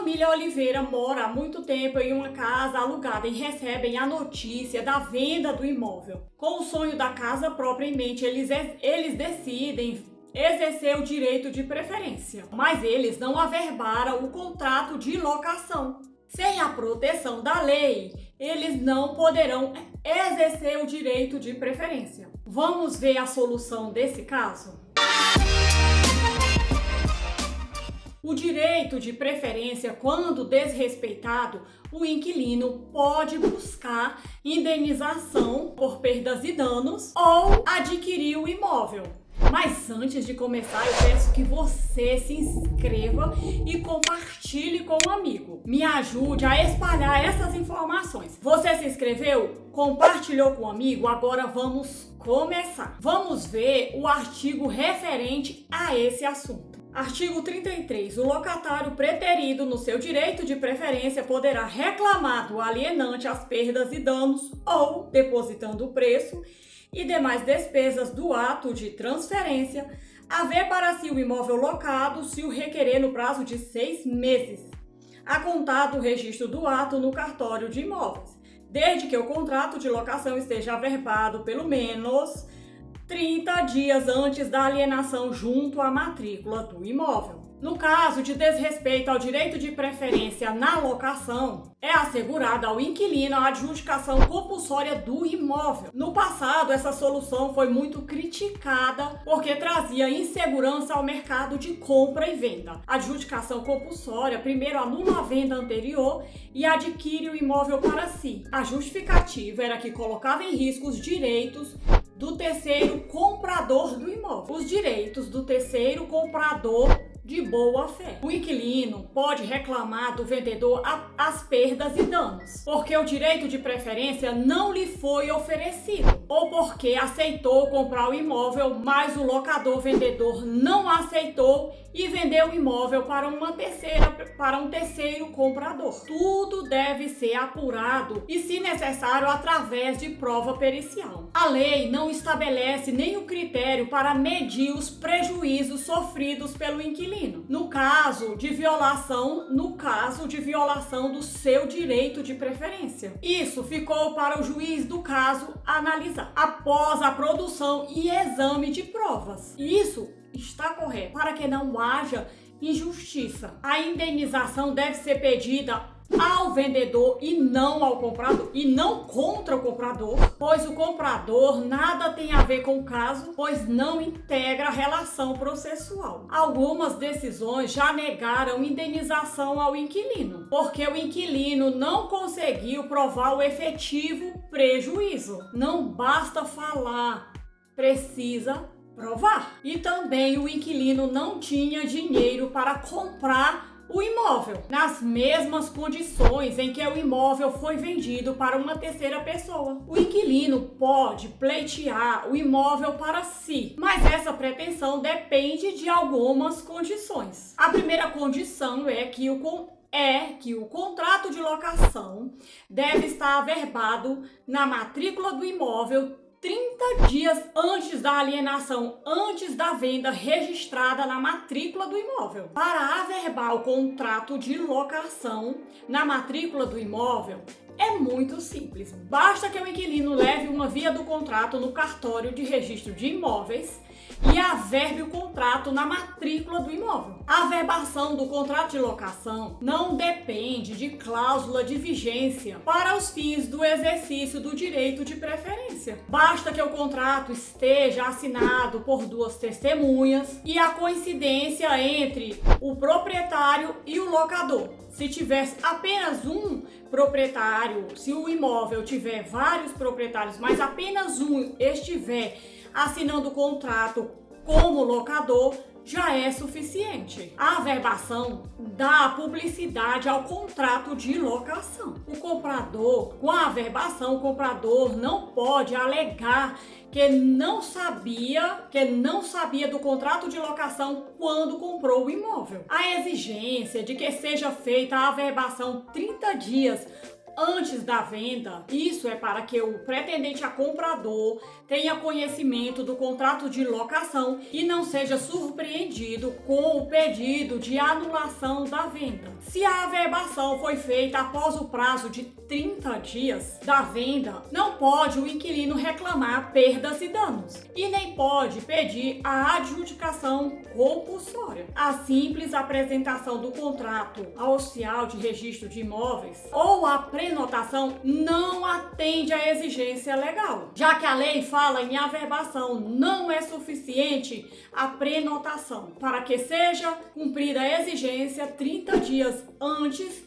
família Oliveira mora há muito tempo em uma casa alugada e recebem a notícia da venda do imóvel. Com o sonho da casa própria em mente, eles decidem exercer o direito de preferência, mas eles não averbaram o contrato de locação. Sem a proteção da lei, eles não poderão exercer o direito de preferência. Vamos ver a solução desse caso? O direito de preferência, quando desrespeitado, o inquilino pode buscar indenização por perdas e danos ou adquirir o imóvel. Mas antes de começar, eu peço que você se inscreva e compartilhe com um amigo. Me ajude a espalhar essas informações. Você se inscreveu? Compartilhou com um amigo? Agora vamos começar. Vamos ver o artigo referente a esse assunto. Artigo 33. O locatário preterido no seu direito de preferência poderá reclamar do alienante as perdas e danos ou, depositando o preço e demais despesas do ato de transferência, haver para si o imóvel locado se o requerer no prazo de 6 meses, a contar do registro do ato no cartório de imóveis, desde que o contrato de locação esteja averbado pelo menos 30 dias antes da alienação junto à matrícula do imóvel. No caso de desrespeito ao direito de preferência na locação, é assegurada ao inquilino a adjudicação compulsória do imóvel. No passado, essa solução foi muito criticada porque trazia insegurança ao mercado de compra e venda. A adjudicação compulsória primeiro anula a venda anterior e adquire o imóvel para si. A justificativa era que colocava em risco os direitos do terceiro comprador do imóvel. Os direitos do terceiro comprador de boa fé. O inquilino pode reclamar do vendedor as perdas e danos, porque o direito de preferência não lhe foi oferecido, ou porque aceitou comprar o imóvel, mas o locador-vendedor não aceitou e vendeu o imóvel para um terceiro comprador. Tudo deve ser apurado e, se necessário, através de prova pericial. A lei não estabelece nenhum critério para medir os prejuízos sofridos pelo inquilino no caso de violação do seu direito de preferência. Isso ficou para o juiz do caso analisar após a produção e exame de provas. Isso está correto para que não haja injustiça. A indenização deve ser pedida ao vendedor e não ao comprador, e não contra o comprador, pois o comprador nada tem a ver com o caso, pois não integra a relação processual. Algumas decisões já negaram indenização ao inquilino, porque o inquilino não conseguiu provar o efetivo prejuízo. Não basta falar, precisa provar. E também o inquilino não tinha dinheiro para comprar o imóvel nas mesmas condições em que o imóvel foi vendido para uma terceira pessoa. O inquilino pode pleitear o imóvel para si, mas essa pretensão depende de algumas condições. A primeira condição é que o contrato de locação deve estar averbado na matrícula do imóvel 30 dias antes da alienação, antes da venda registrada na matrícula do imóvel. Para averbar o contrato de locação na matrícula do imóvel, é muito simples. Basta que o inquilino leve uma via do contrato no cartório de registro de imóveis e averbe o contrato na matrícula do imóvel. A averbação do contrato de locação não depende de cláusula de vigência para os fins do exercício do direito de preferência. Basta que o contrato esteja assinado por duas testemunhas e a coincidência entre o proprietário e o locador. Se tivesse apenas um proprietário, se o imóvel tiver vários proprietários, mas apenas um estiver assinando o contrato como locador, já é suficiente. A averbação dá publicidade ao contrato de locação. Com a averbação, o comprador não pode alegar que não sabia do contrato de locação quando comprou o imóvel. A exigência de que seja feita a averbação 30 dias antes da venda. Isso é para que o pretendente a comprador tenha conhecimento do contrato de locação e não seja surpreendido com o pedido de anulação da venda. Se a averbação foi feita após o prazo de 30 dias da venda, não pode o inquilino reclamar perdas e danos e nem pode pedir a adjudicação compulsória. A simples apresentação do contrato ao oficial de registro de imóveis ou a prenotação não atende à exigência legal, já que a lei fala em averbação, não é suficiente a prenotação. Para que seja cumprida a exigência, 30 dias antes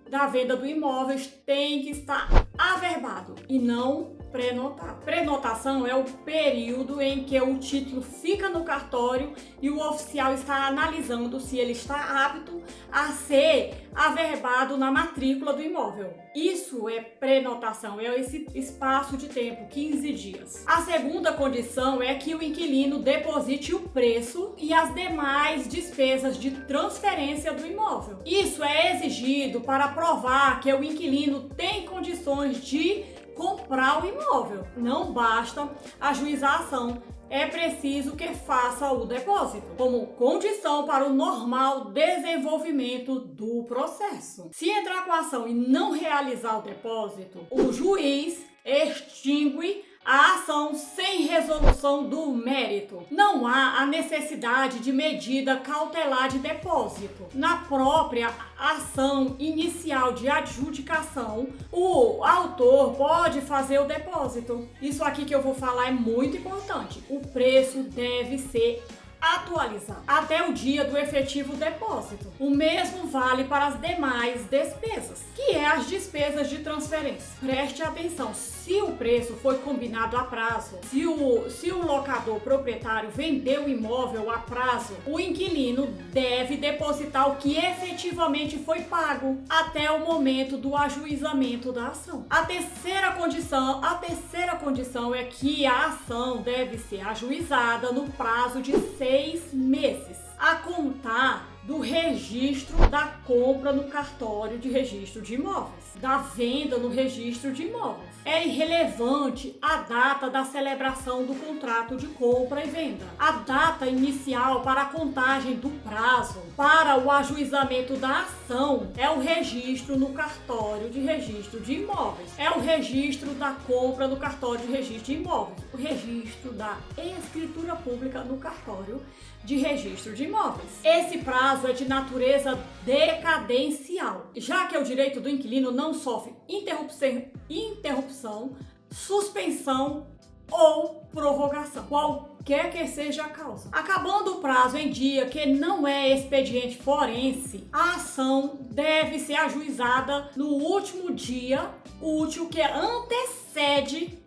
da venda do imóvel tem que estar averbado e não prenotado. Prenotação é o período em que o título fica no cartório e o oficial está analisando se ele está apto a ser averbado na matrícula do imóvel. Isso é prenotação, é esse espaço de tempo, 15 dias. A segunda condição é que o inquilino deposite o preço e as demais despesas de transferência do imóvel. Isso é exigido para provar que o inquilino tem condições de comprar o imóvel. Não basta ajuizar a ação, é preciso que faça o depósito, como condição para o normal desenvolvimento do processo. Se entrar com a ação e não realizar o depósito, o juiz extingue a ação sem resolução do mérito. Não há a necessidade de medida cautelar de depósito. Na própria ação inicial de adjudicação, o autor pode fazer o depósito. Isso aqui que eu vou falar é muito importante. O preço deve ser atualizado até o dia do efetivo depósito. O mesmo vale para as demais despesas, que é as despesas de transferência. Preste atenção, se o preço foi combinado a prazo, se o locador proprietário vendeu o imóvel a prazo, o inquilino deve depositar o que efetivamente foi pago até o momento do ajuizamento da ação. A terceira condição é que a ação deve ser ajuizada no prazo de 6 meses, a contar do registro da compra no cartório de registro de imóveis, da venda no registro de imóveis. É irrelevante a data da celebração do contrato de compra e venda. A data inicial para a contagem do prazo para o ajuizamento da ação é o registro no cartório de registro de imóveis. É o registro da compra no cartório de registro de imóveis. O registro da escritura pública no cartório de registro de imóveis. Esse prazo é de natureza decadencial, já que o direito do inquilino não sofre interrupção, suspensão ou prorrogação, qualquer que seja a causa. Acabando o prazo em dia que não é expediente forense, a ação deve ser ajuizada no último dia útil que antecede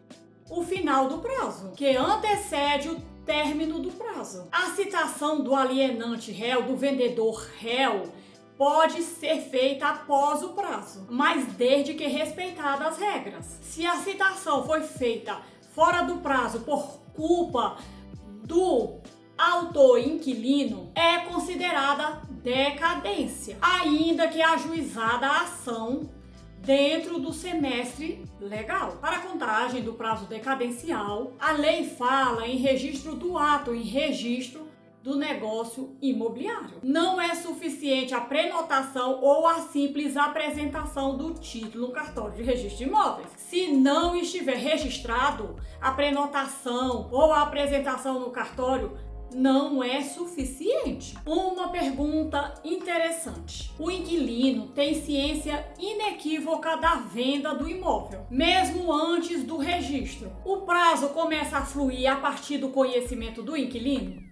o final do prazo, que antecede o término do prazo. A citação do alienante réu, do vendedor réu, pode ser feita após o prazo, mas desde que respeitadas as regras. Se a citação foi feita fora do prazo por culpa do autor inquilino, é considerada decadência, ainda que ajuizada a ação dentro do semestre legal. Para a contagem do prazo decadencial, a lei fala em registro do ato, em registro do negócio imobiliário. Não é suficiente a prenotação ou a simples apresentação do título no cartório de registro de imóveis. Se não estiver registrado, a prenotação ou a apresentação no cartório não é suficiente. Uma pergunta interessante: o inquilino tem ciência inequívoca da venda do imóvel, mesmo antes do registro? O prazo começa a fluir a partir do conhecimento do inquilino?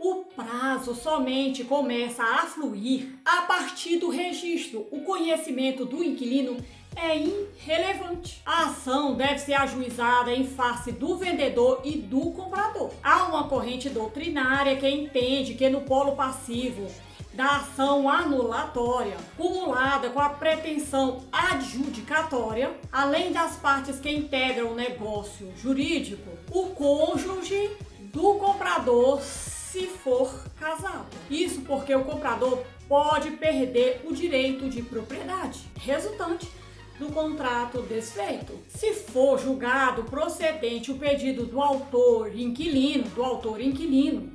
O prazo somente começa a fluir a partir do registro. O conhecimento do inquilino é irrelevante. A ação deve ser ajuizada em face do vendedor e do comprador. Há uma corrente doutrinária que entende que no polo passivo da ação anulatória, cumulada com a pretensão adjudicatória, além das partes que integram o negócio jurídico, o cônjuge do comprador, se for casado. Isso porque o comprador pode perder o direito de propriedade resultante do contrato desfeito. Se for julgado procedente o pedido do autor inquilino,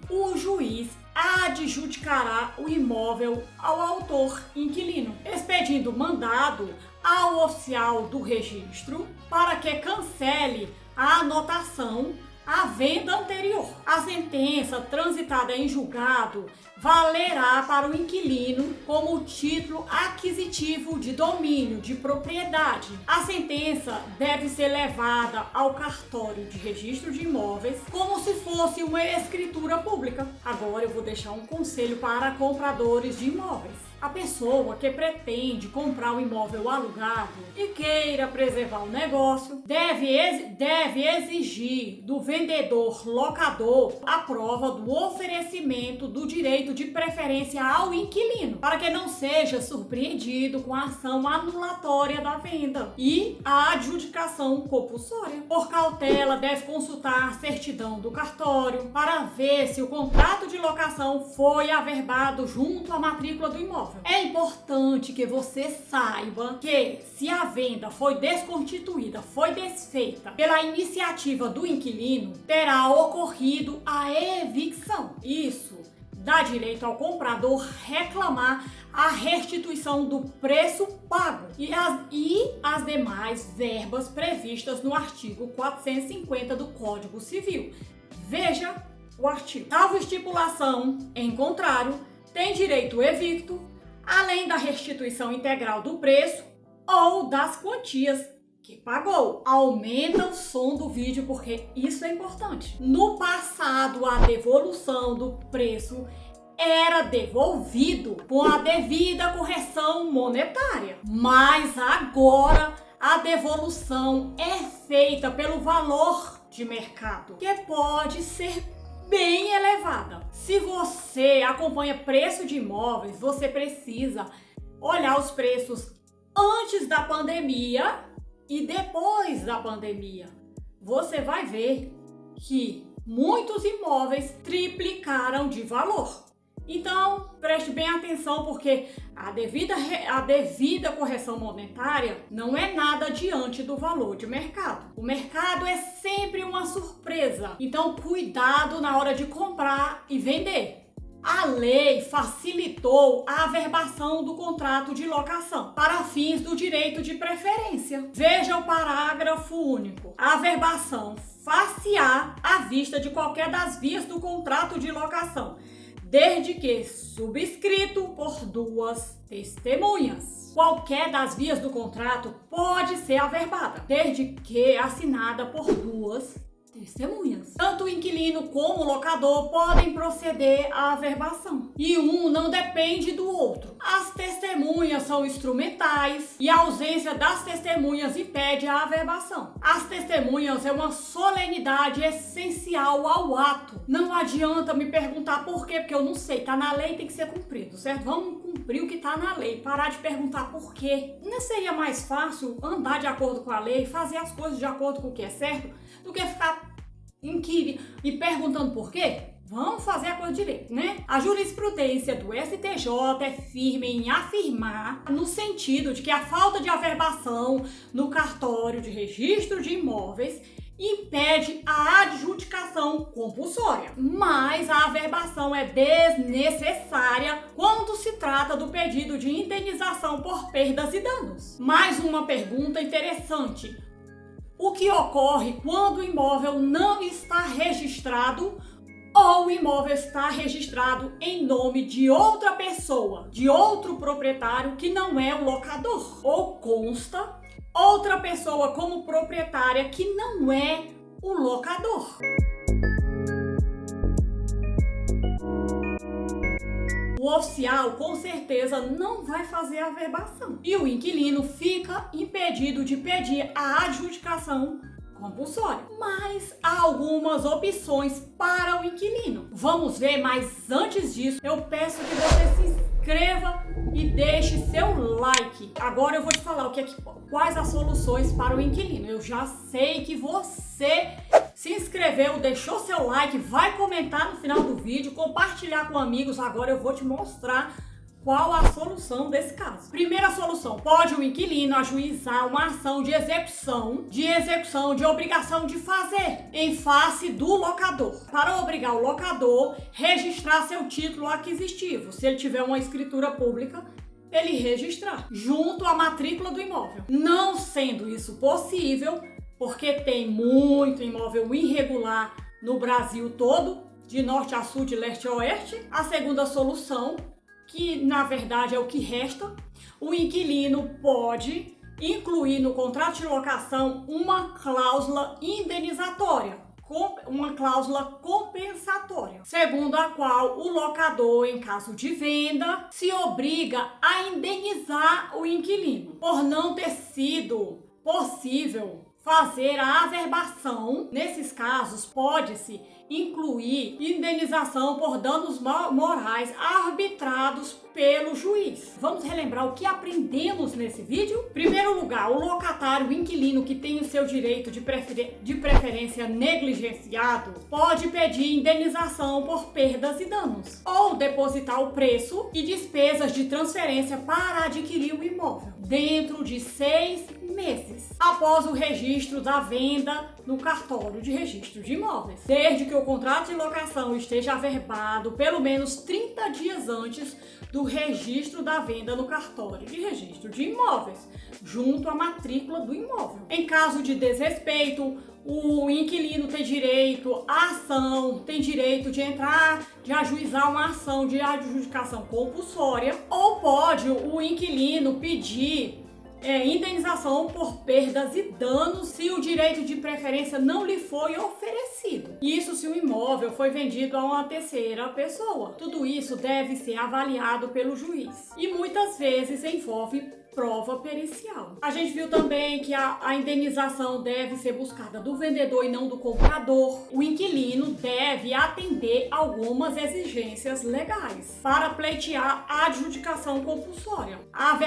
o juiz adjudicará o imóvel ao autor inquilino, expedindo mandado ao oficial do registro para que cancele a anotação à venda anterior. A sentença transitada em julgado valerá para o inquilino como título aquisitivo de domínio de propriedade. A sentença deve ser levada ao cartório de registro de imóveis como se fosse uma escritura pública. Agora eu vou deixar um conselho para compradores de imóveis. A pessoa que pretende comprar um imóvel alugado e queira preservar o negócio deve exigir do vendedor locador a prova do oferecimento do direito de preferência ao inquilino, para que não seja surpreendido com a ação anulatória da venda e a adjudicação compulsória. Por cautela, deve consultar a certidão do cartório para ver se o contrato de locação foi averbado junto à matrícula do imóvel. É importante que você saiba que se a venda foi desconstituída, foi desfeita pela iniciativa do inquilino, terá ocorrido a evicção. Isso dá direito ao comprador reclamar a restituição do preço pago e as demais verbas previstas no artigo 450 do Código Civil. Veja o artigo. Salvo estipulação em contrário, tem direito evicto, além da restituição integral do preço ou das quantias que pagou. Aumenta o som do vídeo porque isso é importante. No passado, a devolução do preço era devolvido com a devida correção monetária, mas agora a devolução é feita pelo valor de mercado, que pode ser bem elevada. Se você acompanha preço de imóveis, você precisa olhar os preços antes da pandemia e depois da pandemia. Você vai ver que muitos imóveis triplicaram de valor. Então, preste bem atenção porque a devida correção monetária não é nada diante do valor de mercado. O mercado é sempre uma surpresa. Então, cuidado na hora de comprar e vender. A lei facilitou a averbação do contrato de locação para fins do direito de preferência. Veja o parágrafo único. A averbação far-se-á à vista de qualquer das vias do contrato de locação, desde que subscrito por duas testemunhas. Qualquer das vias do contrato pode ser averbada, desde que assinada por duas testemunhas. Tanto o inquilino como o locador podem proceder à averbação e um não depende do outro. As testemunhas são instrumentais e a ausência das testemunhas impede a averbação. As testemunhas é uma solenidade essencial ao ato. Não adianta me perguntar por quê, porque eu não sei. Tá na lei, tem que ser cumprido, certo? Vamos cumprir o que tá na lei. Parar de perguntar por quê. Não seria mais fácil andar de acordo com a lei, fazer as coisas de acordo com o que é certo, do que ficar inquirindo e perguntando por quê? Vamos fazer a coisa direito, né? A jurisprudência do STJ é firme em afirmar no sentido de que a falta de averbação no cartório de registro de imóveis impede a adjudicação compulsória, mas a averbação é desnecessária quando se trata do pedido de indenização por perdas e danos. Mais uma pergunta interessante. O que ocorre quando o imóvel não está registrado ou o imóvel está registrado em nome de outra pessoa, de outro proprietário que não é o locador? Ou consta outra pessoa como proprietária que não é o locador? O oficial com certeza não vai fazer a averbação e o inquilino fica impedido de pedir a adjudicação compulsória. Mas há algumas opções para o inquilino. Vamos ver, mas antes disso eu peço que você se inscreva e deixe seu like. Agora eu vou te falar quais as soluções para o inquilino. Eu já sei que você Se inscreveu, deixou seu like, vai comentar no final do vídeo, compartilhar com amigos. Agora eu vou te mostrar qual a solução desse caso. Primeira solução: pode o inquilino ajuizar uma ação de execução de obrigação de fazer em face do locador, para obrigar o locador a registrar seu título aquisitivo. Se ele tiver uma escritura pública, ele registrar junto à matrícula do imóvel. Não sendo isso possível, porque tem muito imóvel irregular no Brasil todo, de norte a sul, de leste a oeste, a segunda solução, que na verdade é o que resta, o inquilino pode incluir no contrato de locação uma cláusula indenizatória, uma cláusula compensatória, segundo a qual o locador, em caso de venda, se obriga a indenizar o inquilino por não ter sido possível fazer a averbação. Nesses casos, pode-se incluir indenização por danos morais arbitrados pelo juiz. Vamos relembrar o que aprendemos nesse vídeo? Em primeiro lugar, o locatário, o inquilino que tem o seu direito de preferência negligenciado, pode pedir indenização por perdas e danos, ou depositar o preço e despesas de transferência para adquirir o imóvel dentro de 6 meses após o registro da venda no cartório de registro de imóveis, desde que o contrato de locação esteja averbado pelo menos 30 dias antes do registro da venda no cartório de registro de imóveis, junto à matrícula do imóvel. Em caso de desrespeito, o inquilino tem direito à ação, tem direito de ajuizar uma ação de adjudicação compulsória, ou pode o inquilino pedir indenização por perdas e danos se o direito de preferência não lhe foi oferecido. Isso se o imóvel foi vendido a uma terceira pessoa. Tudo isso deve ser avaliado pelo juiz e muitas vezes envolve prova pericial. A gente viu também que a indenização deve ser buscada do vendedor e não do comprador. O inquilino deve atender algumas exigências legais para pleitear a adjudicação compulsória. A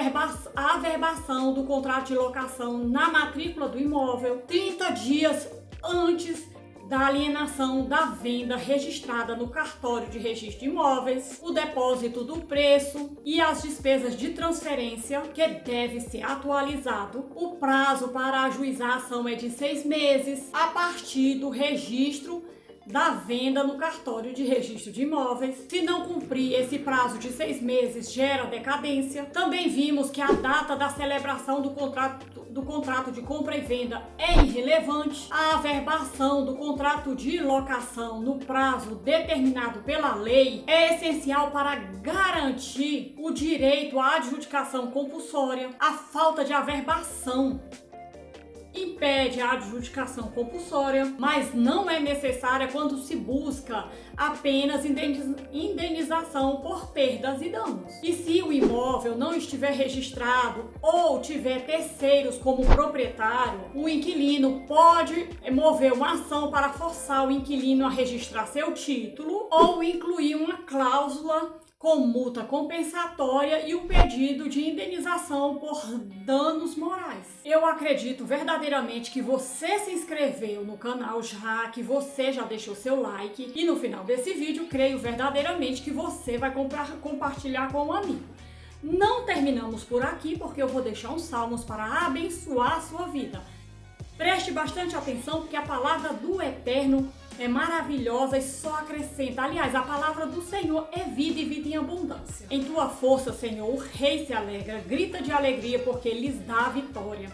averbação do contrato de locação na matrícula do imóvel 30 dias antes da alienação da venda registrada no cartório de registro de imóveis, o depósito do preço e as despesas de transferência, que deve ser atualizado. O prazo para ajuizar a ação é de 6 meses a partir do registro da venda no cartório de registro de imóveis. Se não cumprir esse prazo de 6 meses, gera decadência. Também vimos que a data da celebração do contrato de compra e venda é irrelevante. A averbação do contrato de locação no prazo determinado pela lei é essencial para garantir o direito à adjudicação compulsória. A falta de averbação impede a adjudicação compulsória, mas não é necessária quando se busca apenas indenização por perdas e danos. E se o imóvel não estiver registrado ou tiver terceiros como proprietário, o inquilino pode mover uma ação para forçar o inquilino a registrar seu título ou incluir uma cláusula com multa compensatória e o pedido de indenização por danos morais. Eu acredito verdadeiramente que você se inscreveu no canal já, que você já deixou seu like e no final desse vídeo, creio verdadeiramente que você vai compartilhar com um amigo. Não terminamos por aqui, porque eu vou deixar uns salmos para abençoar a sua vida. Preste bastante atenção, porque a palavra do Eterno é maravilhosa e só acrescenta. Aliás, a palavra do Senhor é vida e vida em abundância. Em tua força, Senhor, o rei se alegra, grita de alegria porque lhes dá a vitória.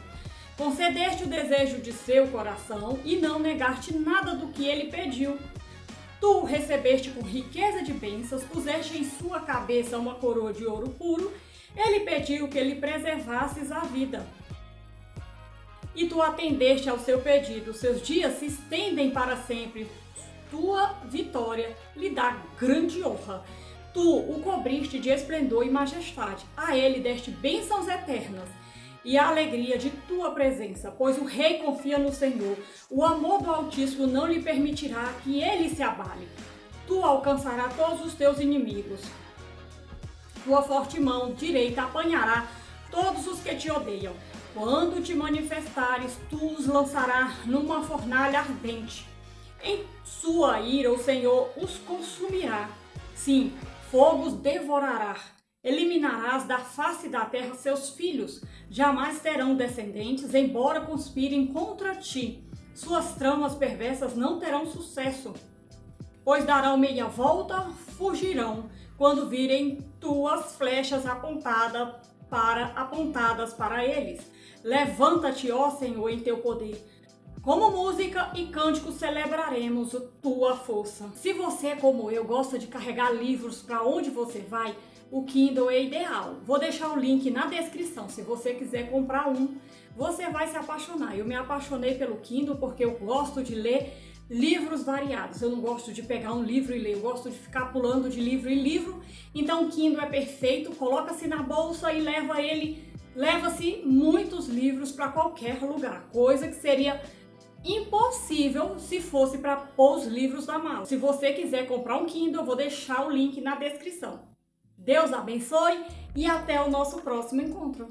Concedeste o desejo de seu coração e não negaste nada do que ele pediu. Tu o recebeste com riqueza de bênçãos, puseste em sua cabeça uma coroa de ouro puro. Ele pediu que lhe preservasses a vida. E tu atendeste ao seu pedido, seus dias se estendem para sempre. Tua vitória lhe dá grande honra. Tu o cobriste de esplendor e majestade. A ele deste bênçãos eternas e a alegria de tua presença, pois o rei confia no Senhor. O amor do Altíssimo não lhe permitirá que ele se abale. Tu alcançarás todos os teus inimigos. Tua forte mão direita apanhará todos os que te odeiam. Quando te manifestares, tu os lançarás numa fornalha ardente. Em sua ira, o Senhor os consumirá. Sim, fogo os devorará. Eliminarás da face da terra seus filhos. Jamais terão descendentes, embora conspirem contra ti. Suas tramas perversas não terão sucesso, pois darão meia volta, fugirão, quando virem tuas flechas apontadas para eles. Levanta-te, ó Senhor, em teu poder. Como música e cântico celebraremos tua força. Se você, como eu, gosta de carregar livros para onde você vai, o Kindle é ideal. Vou deixar o link na descrição. Se você quiser comprar um, você vai se apaixonar. Eu me apaixonei pelo Kindle porque eu gosto de ler livros variados. Eu não gosto de pegar um livro e ler, eu gosto de ficar pulando de livro em livro. Então o Kindle é perfeito, coloca-se na bolsa e leva-se muitos livros para qualquer lugar, coisa que seria impossível se fosse para pôr os livros na mala. Se você quiser comprar um Kindle, eu vou deixar o link na descrição. Deus abençoe e até o nosso próximo encontro.